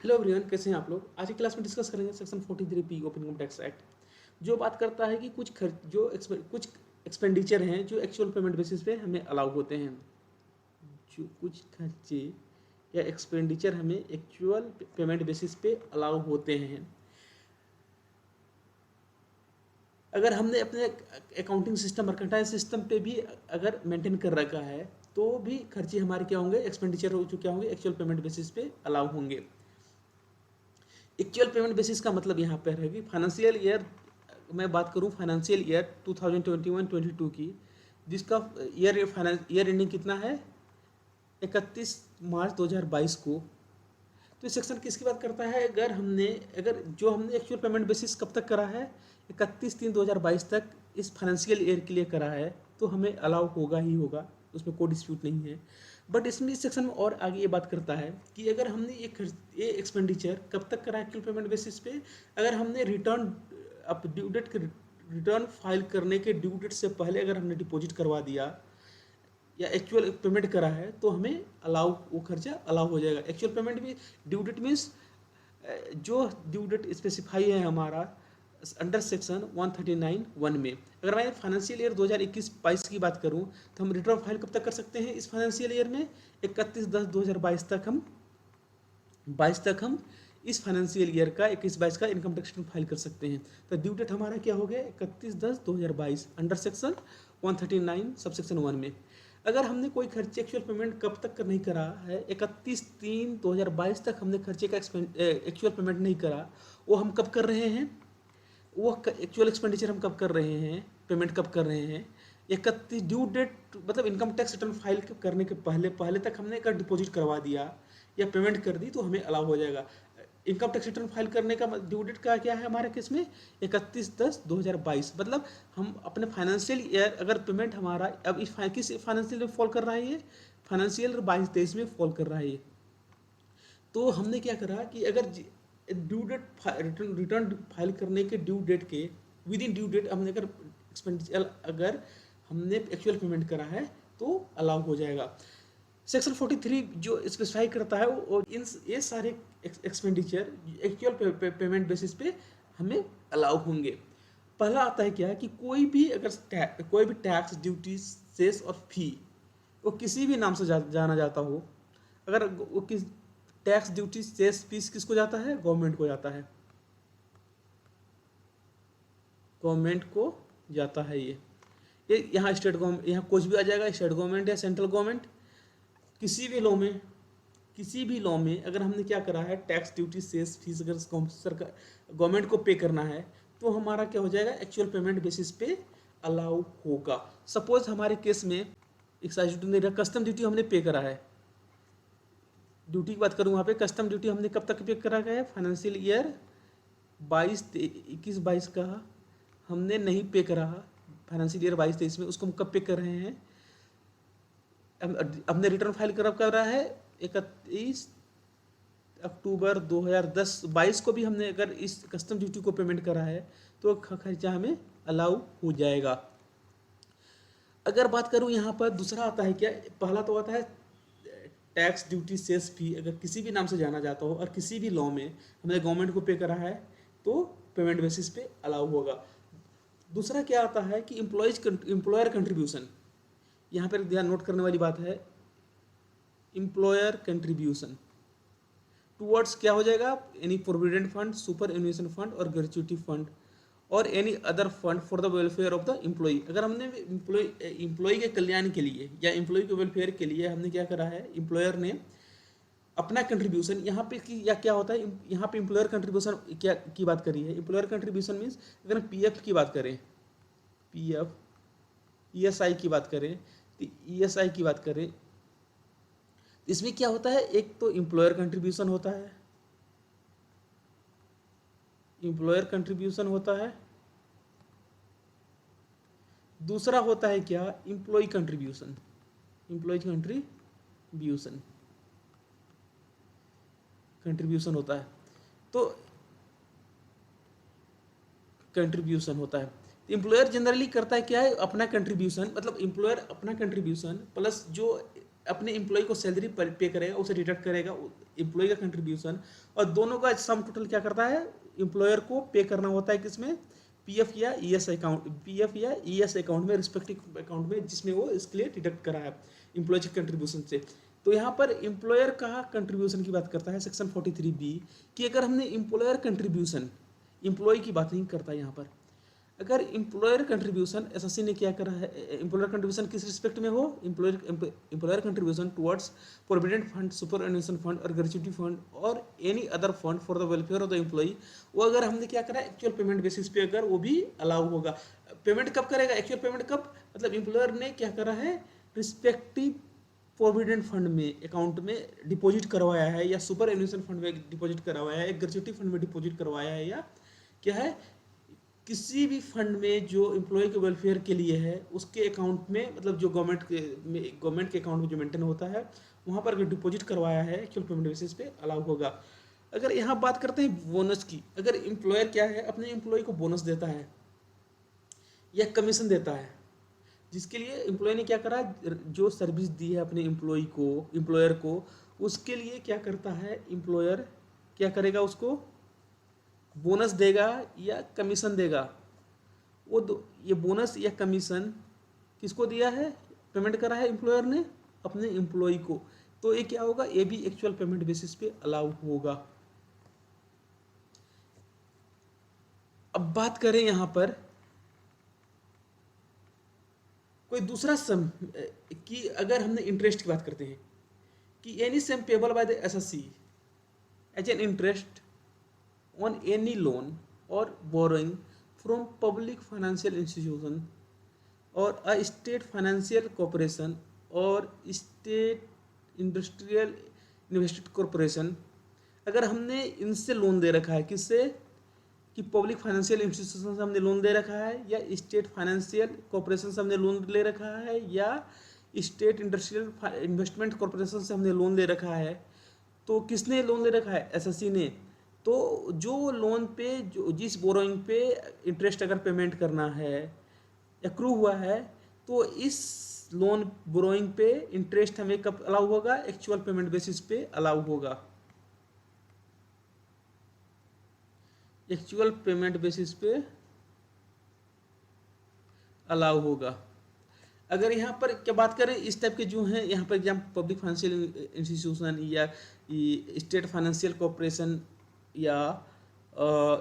Hello everyone, कैसे हैं आप लोग। आज की क्लास में डिस्कस करेंगे section 43 of income tax act, जो बात करता है कि कुछ खर्च कुछ एक्सपेंडिचर हैं जो एक्चुअल पेमेंट बेसिस पे हमें अलाउ होते हैं। जो कुछ खर्चे या एक्सपेंडिचर हमें एक्चुअल पेमेंट बेसिस पे अलाउ होते हैं। अगर हमने अपने अकाउंटिंग सिस्टम मर्केंटाइल सिस्टम पे भी अगर मेंटेन कर रखा है तो भी खर्चे हमारे क्या होंगे, एक्सपेंडिचर जो क्या होंगे एक्चुअल पेमेंट बेसिस पे अलाउ होंगे। एक्चुअल पेमेंट बेसिस का मतलब यहाँ पर है कि फाइनेंशियल ईयर, मैं बात करूँ फाइनेंशियल ईयर 2021-22 की, जिसका ईयर एंडिंग कितना है 31 मार्च 2022 को। तो ये सेक्शन किसकी बात करता है, अगर जो हमने एक्चुअल पेमेंट बेसिस कब तक करा है 31/3/2022 तक इस फाइनेंशियल ईयर के लिए करा है तो हमें अलाउ होगा ही होगा, उसमें कोई डिस्प्यूट नहीं है। बट इसमें इस सेक्शन में और आगे ये बात करता है कि अगर हमने ये एक्सपेंडिचर कब तक करा है एक्चुअल पेमेंट बेसिस पे, अगर हमने रिटर्न अब ड्यू डेट के रिटर्न फाइल करने के ड्यू डेट से पहले अगर हमने डिपॉजिट करवा दिया या एक्चुअल पेमेंट करा है तो हमें अलाउ वो खर्चा अलाउ हो जाएगा। एक्चुअल पेमेंट भी ड्यू डेट मीन्स जो ड्यू डेट स्पेसिफाई है हमारा अंडर सेक्शन 139(1) में। अगर मैं फाइनेंशियल ईयर 2021-22 की बात करूं तो हम रिटर्न फाइल कब तक कर सकते हैं इस फाइनेंशियल ईयर में 31/10/2022 तक हम इस फाइनेंशियल ईयर का 21-22 का इनकम टैक्स रिटर्न फाइल कर सकते हैं। तो ड्यू डेट हमारा क्या हो गया 31/10/2022 अंडर सेक्शन 139 सबसेक्शन 1 में। अगर हमने कोई खर्चे एक्चुअल पेमेंट कब तक नहीं करा है 31/3/2022 तक हमने खर्चे का एक्चुअल पेमेंट नहीं करा, वो हम कब कर रहे हैं, वो एक्चुअल एक्सपेंडिचर हम कब कर रहे हैं, पेमेंट कब कर रहे हैं 31 ड्यू डेट मतलब इनकम टैक्स रिटर्न फाइल करने के पहले पहले तक हमने अगर डिपॉजिट करवा दिया या पेमेंट कर दी तो हमें अलाउ हो जाएगा। इनकम टैक्स रिटर्न फाइल करने का ड्यू डेट का क्या है हमारे केस में 31/10/2022, मतलब हम अपने फाइनेंशियल ईयर अगर पेमेंट हमारा अब किस फाइनेंशियल में फॉल कर रहा है, ये फाइनेंशियल 22-23 में फॉल कर रहा है ये। तो हमने क्या करा कि अगर ड्यू डेट रिटर्न फाइल करने के ड्यू डेट के विद इन ड्यू डेट हमने अगर एक्सपेंडिचर अगर हमने एक्चुअल पेमेंट करा है तो अलाउ हो जाएगा। सेक्शन 43 जो स्पेसिफाई करता है वो ये सारे एक्सपेंडिचर एक्चुअल पेमेंट बेसिस पे हमें अलाउ होंगे। पहला आता है क्या कि कोई भी टैक्स ड्यूटी सेस और फी वो किसी भी नाम से जाना जाता हो, अगर वो किस टैक्स ड्यूटी सेस फीस किसको जाता है, गवर्नमेंट को जाता है, गवर्नमेंट को जाता है ये यहाँ स्टेट गवर्नमेंट, यहाँ कुछ भी आ जाएगा, स्टेट गवर्नमेंट या सेंट्रल गवर्नमेंट। किसी भी लॉ में अगर हमने क्या करा है टैक्स ड्यूटी सेस फीस अगर सरकार गवर्नमेंट को पे करना है तो हमारा क्या हो जाएगा एक्चुअल पेमेंट बेसिस पे अलाउ होगा। सपोज हमारे केस में एक्साइज ड्यूटी कस्टम ड्यूटी हमने पे करा है, ड्यूटी की बात करूँ वहाँ पे कस्टम ड्यूटी हमने कब तक पे करा गया है फाइनेंशियल ईयर 21-22 का हमने नहीं पे करा, फाइनेंशियल ईयर 22-23 में उसको हम कब पे कर रहे हैं, हमने रिटर्न फाइल कब कर रहा है 31 अक्टूबर 2022 को भी हमने अगर इस कस्टम ड्यूटी को पेमेंट करा है तो खर्चा हमें अलाउ हो जाएगा। अगर बात करूं यहाँ पर दूसरा आता है क्या, पहला तो आता है टैक्स ड्यूटी सेस फी अगर किसी भी नाम से जाना जाता हो और किसी भी लॉ में हमने गवर्नमेंट को पे करा है तो पेमेंट बेसिस पे अलाउ होगा। दूसरा क्या आता है कि एम्प्लॉयर कंट्रीब्यूशन, यहाँ पर ध्यान नोट करने वाली बात है, एम्प्लॉयर कंट्रीब्यूशन टूवर्ड्स क्या हो जाएगा any provident fund, superannuation fund और ग्रेच्युटी फंड और any other fund for the welfare of the employee. अगर हमने एम्प्लॉई के कल्याण के लिए या एम्प्लॉई के वेलफेयर के लिए हमने क्या करा है, एम्प्लॉयर ने अपना कंट्रीब्यूशन यहाँ पे या क्या होता है यहाँ पे एम्प्लॉयर कंट्रीब्यूशन क्या की बात करी है, एम्प्लॉयर कंट्रीब्यूशन मीन्स अगर हम पीएफ की बात करें, पीएफ ईएसआई की बात करें तो ईएसआई की बात करें, इसमें क्या होता है एक तो एम्प्लॉयर कंट्रीब्यूशन होता है, एम्प्लॉयर कंट्रीब्यूशन होता है, दूसरा होता है क्या employee contribution, employee contribution contribution होता है, तो कंट्रीब्यूशन होता है। एम्प्लॉयर जनरली करता है क्या है अपना कंट्रीब्यूशन, मतलब एम्प्लॉयर अपना कंट्रीब्यूशन प्लस जो अपने एम्प्लॉय को सैलरी पे करेगा, उसे डिडक्ट करेगा एम्प्लॉय का कंट्रीब्यूशन, और दोनों का सम टोटल क्या करता है, एम्प्लॉयर को पे करना होता है किसमें, पीएफ या ईएस अकाउंट, पीएफ या ईएस अकाउंट में, रिस्पेक्टिव अकाउंट में जिसमें वो इसके लिए डिडक्ट करा है एम्प्लॉय के कंट्रीब्यूशन से। तो यहाँ पर एम्प्लॉयर का कंट्रीब्यूशन की बात करता है सेक्शन 43B कि अगर हमने एम्प्लॉयर कंट्रीब्यूशन, एम्प्लॉय की बात नहीं करता यहाँ पर, अगर एम्प्लॉयर कंट्रीब्यूशन एसएससी ने क्या करा है, एम्प्लॉयर कंट्रीब्यूशन किस रिस्पेक्ट में हो, employer contribution towards provident fund, superannuation fund और ग्रेच्युटी फंड और any other fund for the welfare of the employee, वो अगर हमने क्या करा एक्चुअल पेमेंट बेसिस पे अगर वो भी अलाउ होगा। पेमेंट कब करेगा, एक्चुअल पेमेंट कब, मतलब एम्प्लॉयर ने क्या करा है, रिस्पेक्टिव प्रोविडेंट फंड में अकाउंट में डिपॉजिट करवाया है, या सुपर एनुएशन फंड में डिपॉजिट करवाया है, ग्रेच्युटी फंड में डिपॉजिट करवाया है, या क्या है, किसी भी फंड में जो एम्प्लॉय के वेलफेयर के लिए है उसके अकाउंट में, मतलब जो गवर्नमेंट के अकाउंट में जो मेंटेन होता है वहाँ पर अगर डिपॉजिट करवाया है एक्चुअल पेमेंट बेसिस पे अलाउ होगा। अगर यहाँ बात करते हैं बोनस की, अगर एम्प्लॉयर क्या है अपने एम्प्लॉय को बोनस देता है या कमीशन देता है, जिसके लिए एम्प्लॉय ने क्या करा, जो सर्विस दी है अपने एम्प्लॉयर को, उसके लिए क्या करता है एम्प्लॉयर, क्या करेगा, उसको बोनस देगा या कमीशन देगा। ये बोनस या कमीशन किसको दिया है, पेमेंट करा है एम्प्लॉयर ने अपने एम्प्लॉय को, तो ये क्या होगा, ये भी एक्चुअल पेमेंट बेसिस पे अलाउ होगा। अब बात करें यहाँ पर कोई दूसरा सम कि अगर हमने इंटरेस्ट की बात करते हैं कि any sum payable by the SSC as an interest on any loan or borrowing from public financial institution or a state financial corporation or state industrial investment corporation, अगर हमने इनसे लोन दे रखा है, किससे, कि पब्लिक फाइनेंशियल इंस्टीट्यूशन से हमने loan दे रखा है, या स्टेट फाइनेंशियल कॉरपोरेशन से हमने लोन ले रखा है, या स्टेट इंडस्ट्रियल इन्वेस्टमेंट कॉरपोरेशन से हमने लोन ले रखा है, तो किसने लोन ले रखा है, एसएससी ने। तो जो लोन पे, जो जिस बोरोइंग पे इंटरेस्ट अगर पेमेंट करना है, एक्रू हुआ है, तो इस लोन बोरोइंग पे इंटरेस्ट हमें कब अलाउ होगा, एक्चुअल पेमेंट बेसिस पे अलाउ होगा, एक्चुअल पेमेंट बेसिस पे अलाउ होगा। अगर यहाँ पर क्या बात करें, इस टाइप के जो हैं यहाँ पर एग्जाम पब्लिक फाइनेंशियल इंस्टीट्यूशन या स्टेट फाइनेंशियल कॉरपोरेशन या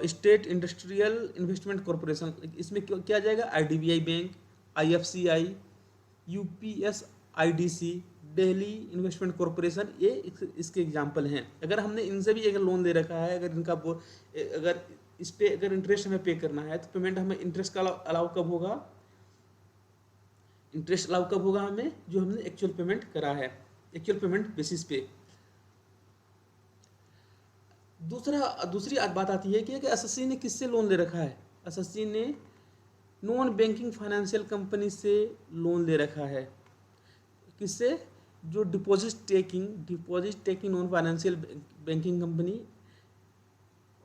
स्टेट इंडस्ट्रियल इन्वेस्टमेंट कॉरपोरेशन, इसमें क्या जाएगा, IDBI bank, IFCI, UPS, IDC, Delhi investment corporation, ये इसके एग्जाम्पल हैं। अगर हमने इनसे भी अगर लोन ले रखा है, अगर इनका अगर इस पे अगर इंटरेस्ट हमें पे करना है, तो पेमेंट हमें इंटरेस्ट का अलाउ कब होगा, इंटरेस्ट अलाउ कब होगा हमें, जो हमने एक्चुअल पेमेंट करा है, एक्चुअल पेमेंट बेसिस पे। दूसरी बात आती है कि एसएससी ने किससे लोन ले रखा है, एसएससी ने नॉन बैंकिंग फाइनेंशियल कंपनी से लोन ले रखा है, किससे, जो deposit taking non financial banking company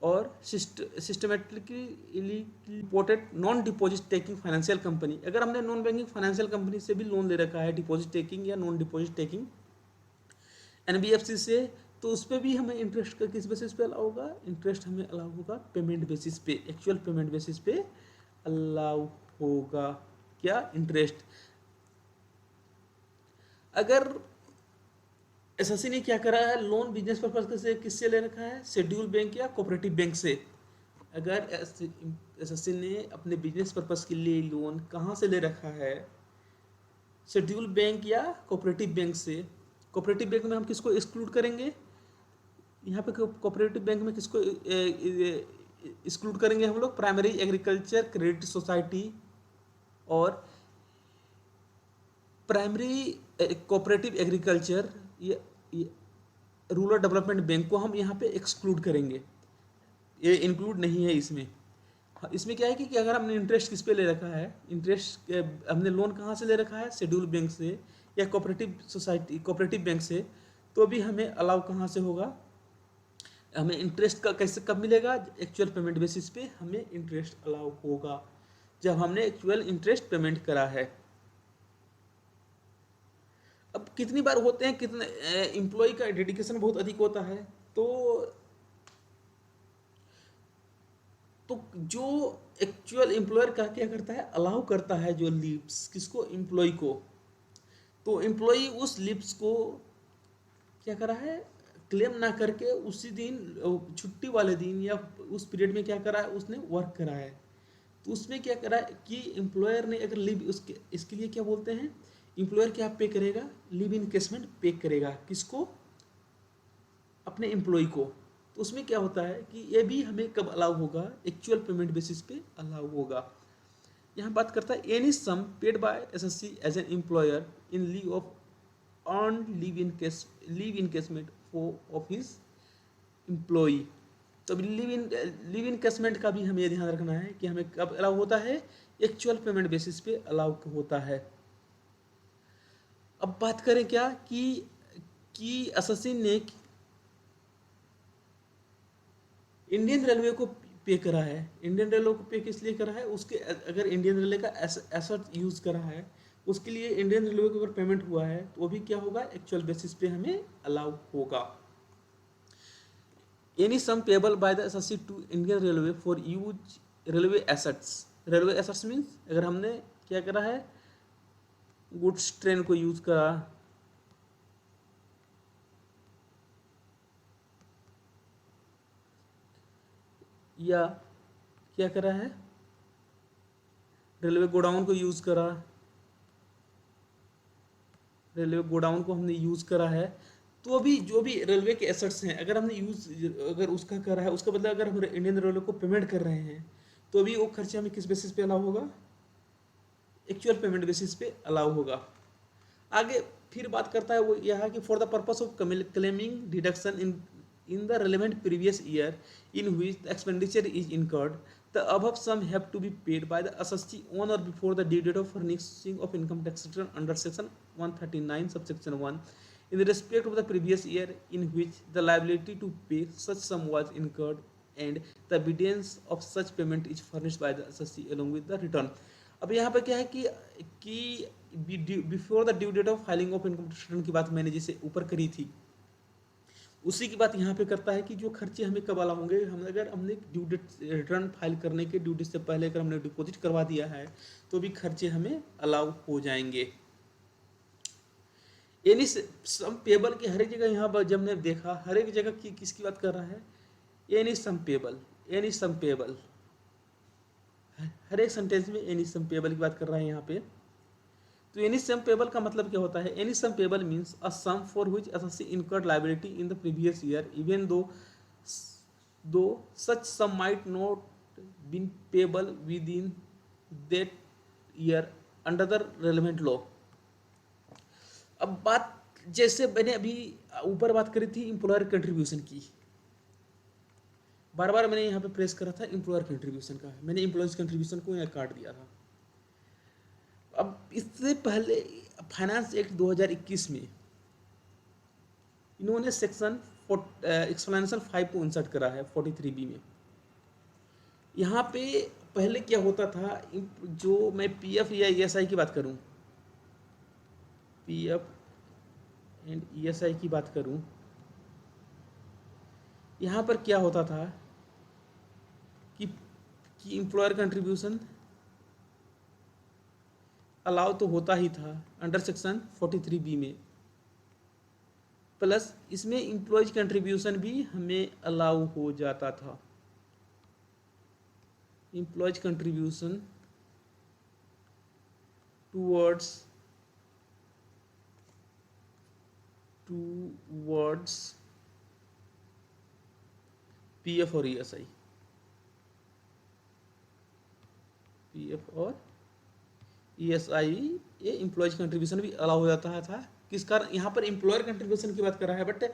और systematically reported non deposit taking financial company. अगर हमने नॉन बैंकिंग फाइनेंशियल कंपनी से भी लोन ले रखा है, डिपॉजिट टेकिंग या नॉन डिपॉजिट टेकिंग एनबीएफसी से, तो उस पर भी हमें इंटरेस्ट का किस बेसिस पे अलाउ होगा, इंटरेस्ट हमें अलाउ होगा पेमेंट बेसिस पे, एक्चुअल पेमेंट बेसिस पे अलाउ होगा, क्या, इंटरेस्ट। अगर एसएससी ने क्या करा है, लोन बिजनेस पर्पज से किससे ले रखा है, शेड्यूल बैंक या कोऑपरेटिव बैंक से। अगर एसएससी ने अपने बिजनेस पर्पज के लिए लोन कहाँ से ले रखा है, शेड्यूल बैंक या कोऑपरेटिव बैंक से। कोऑपरेटिव बैंक में हम किसको एक्सक्लूड करेंगे, यहाँ पे कोऑपरेटिव बैंक में किसको एक्सक्लूड करेंगे हम लोग, प्राइमरी एग्रीकल्चर क्रेडिट सोसाइटी और प्राइमरी कोऑपरेटिव एग्रीकल्चर या रूरल डेवलपमेंट बैंक को हम यहाँ पे एक्सक्लूड करेंगे, ये इंक्लूड नहीं है इसमें। इसमें क्या है कि अगर हमने इंटरेस्ट किस पे ले रखा है, इंटरेस्ट हमने लोन कहाँ से ले रखा है, शेड्यूल बैंक से या कोऑपरेटिव बैंक से, तो भी हमें अलाउ कहाँ से होगा, हमें इंटरेस्ट का कैसे कब मिलेगा, एक्चुअल पेमेंट बेसिस पे हमें इंटरेस्ट अलाउ होगा, जब हमने एक्चुअल इंटरेस्ट पेमेंट करा है। अब कितनी बार होते हैं, कितने एम्प्लॉय का डेडिकेशन बहुत अधिक होता है, तो जो एक्चुअल एम्प्लॉयर का क्या करता है, अलाउ करता है जो लीव्स किसको, एम्प्लॉय को। तो एम्प्लॉय उस लीव्स को क्या करा है, क्लेम ना करके उसी दिन छुट्टी वाले दिन या उस पीरियड में क्या करा है, उसने वर्क करा है। तो उसमें क्या करा है कि एम्प्लॉयर ने अगर लीव, उसके इसके लिए क्या बोलते हैं, एम्प्लॉयर क्या पे करेगा, लीव इनकेसमेंट पे करेगा, किसको, अपने एम्प्लॉय को। तो उसमें क्या होता है कि ये भी हमें कब अलाउ होगा, एक्चुअल पेमेंट बेसिस पे अलाउ होगा। यहाँ बात करता है any sum paid by SSC as an employer in leave of earn leave encashment of his employee. तो लिव इनकेसमेंट का भी हमें ध्यान रखना है कि हमें कब अलाउ होता है, एक्चुअल पेमेंट बेसिस पे अलाउ होता है। अब बात करें क्या कि अससिन ने इंडियन रेलवे को पे करा है। इंडियन रेलवे को पे किस लिए करा है, उसके अगर इंडियन रेलवे का एसेट यूज करा है, उसके लिए इंडियन रेलवे को अगर पेमेंट हुआ है तो वो भी क्या होगा, एक्चुअल बेसिस पे हमें अलाउ होगा। Any sum payable by the SSC to Indian railway for use railway assets. Railway assets means अगर हमने क्या करा है, गुड्स ट्रेन को यूज करा, या क्या करा है, रेलवे गोडाउन को यूज करा, रेलवे गोडाउन को हमने यूज करा है, तो अभी जो भी रेलवे के एसेट्स हैं अगर हमने यूज अगर उसका करा है, उसका बदला अगर हम इंडियन रेलवे को पेमेंट कर रहे हैं, तो अभी वो खर्चा हमें किस बेसिस पे अलाउ होगा, एक्चुअल पेमेंट बेसिस पे अलाउ होगा। आगे फिर बात करता है वो यह है कि for the purpose of claiming deduction in the relevant previous year in which the expenditure is incurred, the above sum have to be paid by the assessee on or before the due date of furnishing of income tax return under section 139 subsection 1 in respect of the previous year in which the liability to pay such sum was incurred, and the evidence of such payment is furnished by the assessee along with the return। अब यहाँ पर क्या है कि before the due date of filing of income tax return की बात मैंने जिसे ऊपर करी थी, उसी की बात यहाँ पे करता है कि जो खर्चे हमें कब अलाउ होंगे, हम अगर हमने ड्यू डेट रिटर्न फाइल करने के ड्यू डेट से पहले अगर हमने डिपॉजिट करवा दिया है तो भी खर्चे हमें अलाउ हो जाएंगे। यानी सम पेबल की हर एक जगह यहाँ पर जब हमने देखा हर एक जगह की किसकी बात कर रहा है, any sum payable, any sum payable, हर एक सेंटेंस में एनी सम पेबल की बात कर रहा है यहाँ पे। तो एनी सम पेबल का मतलब क्या होता है, any sum payable means a sum for which assessee incurred liability in the previous year even though such sum might not been payable within that year under the relevant law. अब बात जैसे मैंने अभी ऊपर बात करी थी employer contribution की, बार बार मैंने यहाँ पे प्रेस करा था एम्प्लॉयर कंट्रीब्यूशन का, मैंने एम्प्लॉयज कंट्रीब्यूशन को यहाँ काट दिया था। अब इससे पहले फाइनेंस एक्ट 2021 में इन्होंने सेक्शन एक्सप्लेनेशन 5 को इंसर्ट करा है 43B में। यहाँ पे पहले क्या होता था, जो मैं पीएफ या ईएसआई की बात करूँ, पीएफ एंड ईएसआई की बात करूँ, यहाँ पर क्या होता था कि एम्प्लॉयर कंट्रीब्यूशन अलाउ तो होता ही था अंडर सेक्शन 43B में, प्लस इसमें एम्प्लॉयज कंट्रीब्यूशन भी हमें अलाउ हो जाता था। एम्प्लॉयज कंट्रीब्यूशन टूवर्ड्स पीएफ और ईएसआई, पीएफ और ईएसआई, ये एम्प्लॉयज कंट्रीब्यूशन भी अलाउ हो जाता था। किस कारण यहाँ पर एम्प्लॉयर कंट्रीब्यूशन की बात कर रहा है, बट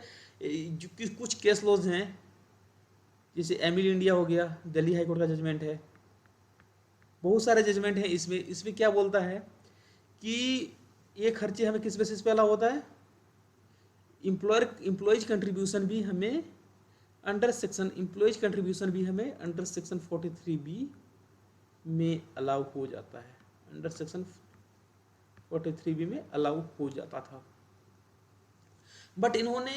जो कुछ केस लॉज हैं जैसे एमिल इंडिया हो गया, दिल्ली हाई कोर्ट का जजमेंट है, बहुत सारे जजमेंट हैं इसमें क्या बोलता है कि ये खर्चे हमें किस बेसिस पे अलाउ होता है, एम्प्लॉयज कंट्रीब्यूशन भी हमें अंडर सेक्शन 43B में अलाउ हो जाता है, अंडर सेक्शन 43B में अलाउ हो जाता था। बट इन्होंने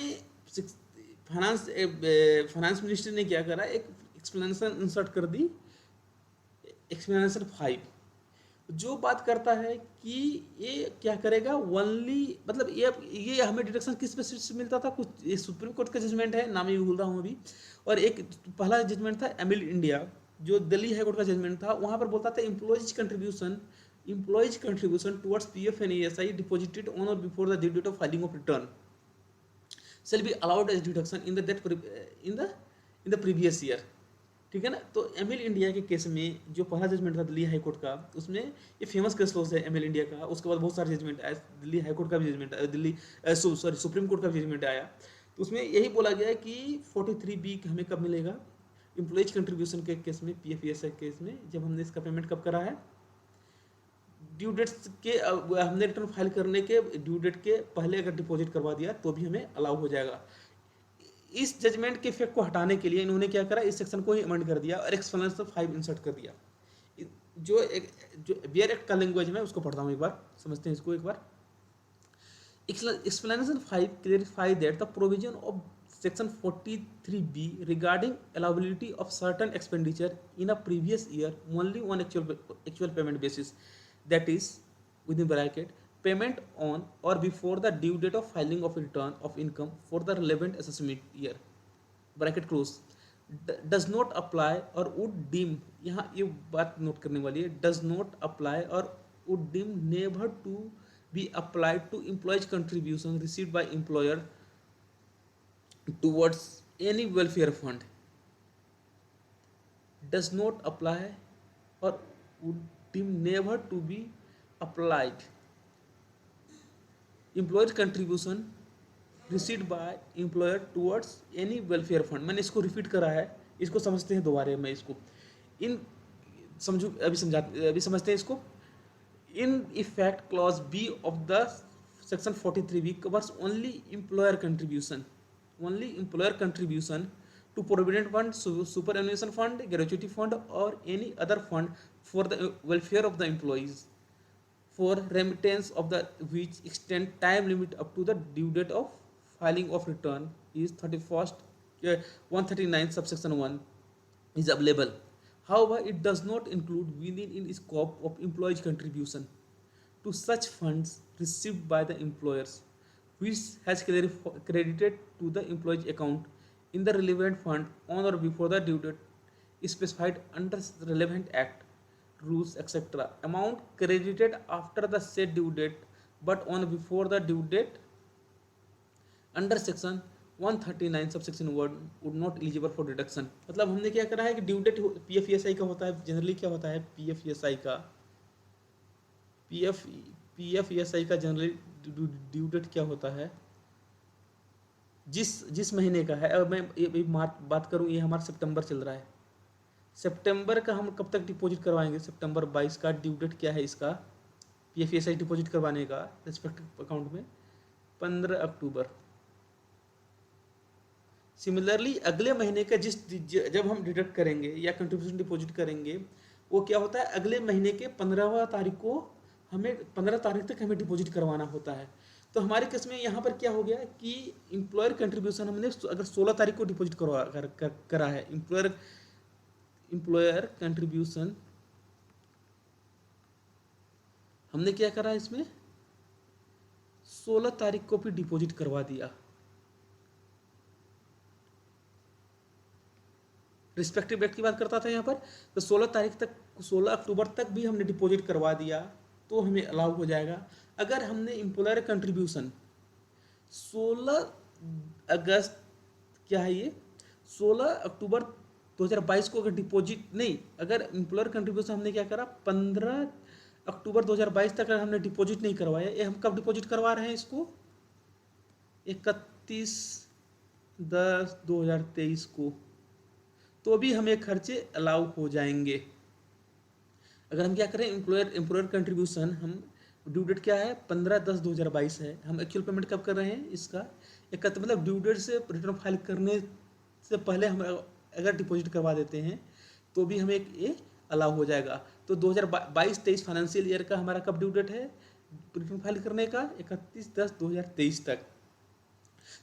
फाइनेंस फाइनेंस मिनिस्ट्री ने क्या करा, एक एक्सप्लेनेशन इंसर्ट कर दी, एक्सप्लेनेशन 5, जो बात करता है कि ये क्या करेगा, ओनली मतलब ये हमें डिडक्शन किस बेसिस से मिलता था, कुछ ये सुप्रीम कोर्ट का जजमेंट है, नाम ही भूल रहा हूँ अभी, और एक पहला जजमेंट था एमिल इंडिया जो दिल्ली हाई कोर्ट का जजमेंट था, वहाँ पर बोलता था employees contribution towards PF and ESI deposited on or before the due date of filing of return shall be allowed as deduction in the previous year। ठीक है ना। तो एमिल इंडिया के केस में जो पहला जजमेंट था दिल्ली हाई कोर्ट का, उसमें ये फेमस केस लॉज है एमिल इंडिया का। उसके बाद बहुत सारे जजमेंट आए, दिल्ली हाई कोर्ट का भी जजमेंट, सुप्रीम कोर्ट का भी जजमेंट आया। तो उसमें यही बोला गया है कि 43B हमें कब मिलेगा, एम्प्लॉयज कंट्रीब्यूशन के केस में, PF केस में, जब हमने इसका पेमेंट कब करा है, ड्यू डेट्स के हमने रिटर्न फाइल करने के ड्यू डेट के पहले अगर डिपॉजिट करवा दिया तो भी हमें अलाउ हो जाएगा। इस जजमेंट के इफेक्ट को हटाने के लिए इन्होंने क्या करा, इस सेक्शन को ही अमेंड कर दिया और एक्सप्लेनेशन 5 इंसर्ट कर दिया। जो बियर एक्ट का लैंग्वेज है, मैं उसको पढ़ता हूँ एक बार, समझते हैं इसको एक बार। Explanation 5 clarify that the provision of Section 43B regarding allowability of certain expenditure in a previous year only on actual payment basis, that is within bracket payment on or before the due date of filing of return of income for the relevant assessment year bracket close, does not apply or would deem, यहाँ ये बात note करने वाली है, does not apply or would deem never to be applied to employees contribution received by employer towards any welfare fund, does not apply or would deem never to be applied employer contribution received by employer towards any welfare fund। मैंने इसको repeat करा है, इसको समझते हैं दोबारा मैं इसको इन समझू अभी समझते हैं इसको। In effect, clause B of the section 43B covers only employer contribution to provident fund, superannuation fund, gratuity fund or any other fund for the welfare of the employees, for remittance of the which extend time limit up to the due date of filing of return is 139 subsection 1 is available. However, it does not include within in scope of employees' contribution to such funds received by the employers, which has credited to the employee's account in the relevant fund on or before the due date specified under the relevant act, rules, etc. Amount credited after the said due date but on before the due date under section 139 subsection 1 would not eligible for deduction. मतलब हमने क्या करा है कि due date PF का होता है, generally क्या होता है PF जनरली ड्यू डेट क्या होता है, जिस महीने का है। अब मैं ये बात करूँ, ये हमारा सितंबर चल रहा है, सितंबर का हम कब तक डिपॉजिट करवाएंगे, सितंबर 22 का ड्यू डेट क्या है इसका PF डिपॉजिट करवाने का रिस्पेक्टिव अकाउंट में 15 अक्टूबर। सिमिलरली अगले महीने का जब हम डिडक्ट करेंगे या कंट्रीब्यूशन डिपॉजिट करेंगे, वो क्या होता है, अगले महीने के 15 तारीख को हमें 15 तारीख तक हमें डिपॉजिट करवाना होता है। तो हमारे केस में यहाँ पर क्या हो गया कि एम्प्लॉयर कंट्रीब्यूशन हमने अगर 16 तारीख को डिपॉजिट करा है, एम्प्लॉयर कंट्रीब्यूशन हमने क्या करा, इसमें 16 तारीख को भी डिपॉजिट करवा दिया, रिस्पेक्टिव डेट की बात करता था यहाँ पर। तो 16 अक्टूबर तक भी हमने डिपॉजिट करवा दिया तो हमें अलाउ हो जाएगा। अगर हमने एम्प्लॉयर कंट्रीब्यूशन 16 अगस्त क्या है ये 16 अक्टूबर 2022 को अगर डिपॉजिट नहीं, अगर एम्प्लॉयर कंट्रीब्यूशन हमने क्या करा 15 अक्टूबर 2022 तक अगर हमने डिपॉजिट नहीं करवाया, ये हम कब डिपॉजिट करवा रहे हैं इसको 31/10/2023 को, तो भी हमें खर्चे अलाउ हो जाएंगे। अगर हम क्या करें, एम्प्लॉयर कंट्रीब्यूशन हम ड्यू डेट क्या है 15/10/2022 है, हम एक्चुअल पेमेंट कब कर रहे हैं इसका मतलब ड्यू डेट से रिटर्न फाइल करने से पहले हम अगर डिपॉजिट करवा देते हैं तो भी हमें ये अलाउ हो जाएगा। तो 2022-23 फाइनेंशियल ईयर का हमारा कब ड्यू डेट है रिटर्न फाइल करने का 31/10/2023 तक।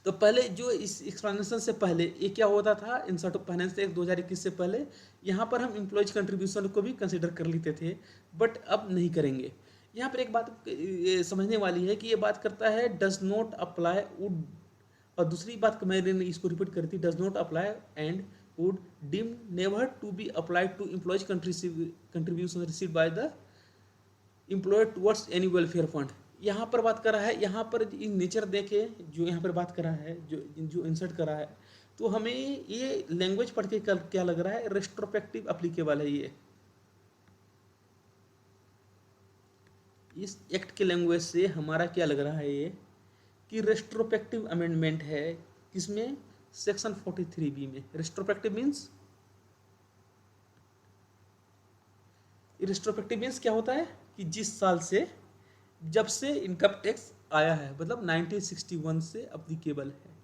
तो पहले जो इस एक्सप्लेनेशन से पहले ये क्या होता था, इंसर्ट ऑफ फाइनेंस एक्ट 2021 से पहले यहाँ पर हम एम्प्लॉयज कंट्रीब्यूशन को भी कंसिडर कर लेते थे, बट अब नहीं करेंगे। यहाँ पर एक बात ये समझने वाली है कि ये बात करता है डज नॉट अप्लाई वुड, और दूसरी बात मैंने इसको रिपीट करी थी, does not apply and would deem never to be applied to employees contribution received by the employer towards any welfare fund. यहाँ पर बात कर रहा है, यहाँ पर नेचर देखे जो यहाँ पर बात कर रहा है, जो इंसर्ट कर रहा है, तो हमें ये लैंग्वेज पढ़ के क्या लग रहा है, रेस्ट्रोस्पेक्टिव एप्लीकेबल है। ये इस एक्ट के लैंग्वेज से हमारा क्या लग रहा है ये कि रेस्ट्रोस्पेक्टिव अमेंडमेंट है, किसमें, सेक्शन 43B में। रेस्ट्रोस्पेक्टिव मीन्स, रेस्ट्रोस्पेक्टिव मीन्स क्या होता है कि जिस साल से, जब से इनकम टैक्स आया है, मतलब 1961 से अप्लीकेबल है।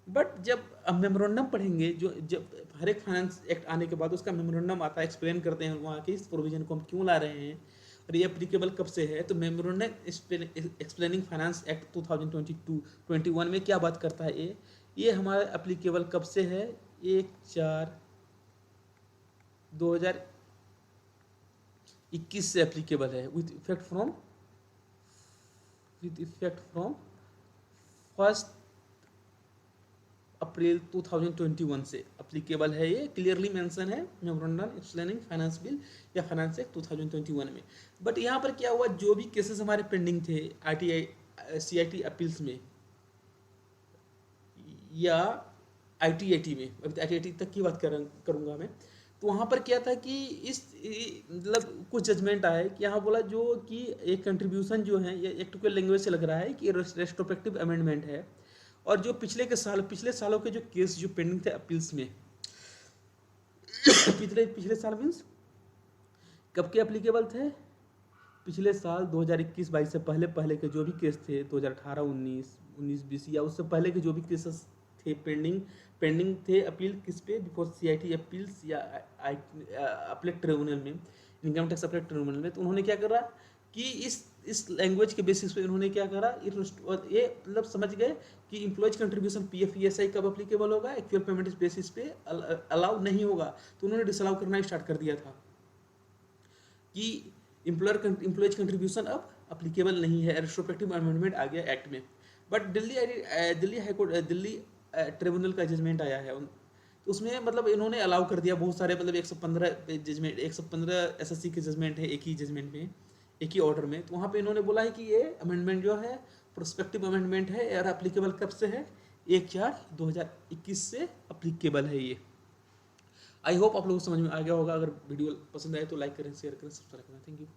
बट जब हम मेमोरेंडम पढ़ेंगे, जो जब हर एक फाइनेंस एक्ट आने के बाद उसका मेमोरेंडम आता है, एक्सप्लेन करते हैं वहाँ के इस प्रोविजन को हम क्यों ला रहे हैं और ये अप्लीकेबल कब से है। तो मेमोरेंडम एक्सप्लेनिंग फाइनेंस एक्ट 2022-21 में क्या बात करता है, ये हमारा अप्लीकेबल कब से है, 1/4/2021 से अप्लीकेबल है, विथ इफेक्ट फ्रॉम 1 अप्रैल 2021 से अप्लीकेबल है। ये क्लियरली मेंशन है मेमोरेंडम एक्सप्लेनिंग फाइनेंस बिल या फाइनेंस एक्ट 2021 में। बट यहाँ पर क्या हुआ, जो भी केसेस हमारे पेंडिंग थे CIT अपील्स में या ITAT में, अभी ITAT तक की बात करूँगा मैं, तो वहाँ पर क्या था कि इस मतलब कुछ जजमेंट आए कि यहाँ बोला जो कि एक कंट्रीब्यूशन जो है, ये एक्ट के लैंग्वेज से लग रहा है कि रेस्ट्रोस्पेक्टिव अमेंडमेंट है, और जो पिछले सालों के जो केस जो पेंडिंग थे अपील्स में पिछले साल मीन्स कब के एप्लीकेबल थे, पिछले साल 2021-22 से पहले के जो भी केस थे, 2018-19, 19-20 या उससे पहले के जो भी केसेस थे पेंडिंग थे अपील किस पे, बिफोर CIT अपील्स या अपीलेट ट्रिब्यूनल में, इनकम टैक्स अपीलेट ट्रिब्यूनल में। तो उन्होंने क्या करा कि इस लैंग्वेज के बेसिस पे उन्होंने क्या करा, ये मतलब समझ गए कि एम्प्लॉयज कंट्रीब्यूशन PF ESI कब अप्लीकेबल होगा, एक्चुअल पेमेंट बेसिस पे अलाउ नहीं होगा। तो उन्होंने डिसअलाउ करना स्टार्ट कर दिया था कि एम्प्लॉयज कंट्रीब्यूशन अब अप्लीकेबल नहीं है, रेस्ट्रोस्पेक्टिव अमेंडमेंट आ गया एक्ट में। But Delhi high court, Delhi tribunal का जजमेंट आया है, तो उसमें मतलब इन्होंने अलाउ कर दिया बहुत सारे, मतलब 115 जजमेंट, 115 SSC के जजमेंट है एक ही जजमेंट में, एक ही ऑर्डर में। तो वहाँ पे इन्होंने बोला है कि ये अमेंडमेंट जो है प्रोस्पेक्टिव अमेंडमेंट है, और अप्लीकेबल कब से है, 1/4/2021 से अप्लीकेबल है ये। आई होप आप लोगों को समझ में आ गया होगा। अगर वीडियो पसंद आए तो लाइक करें, शेयर करें, सब्सक्राइब करें। Thank you.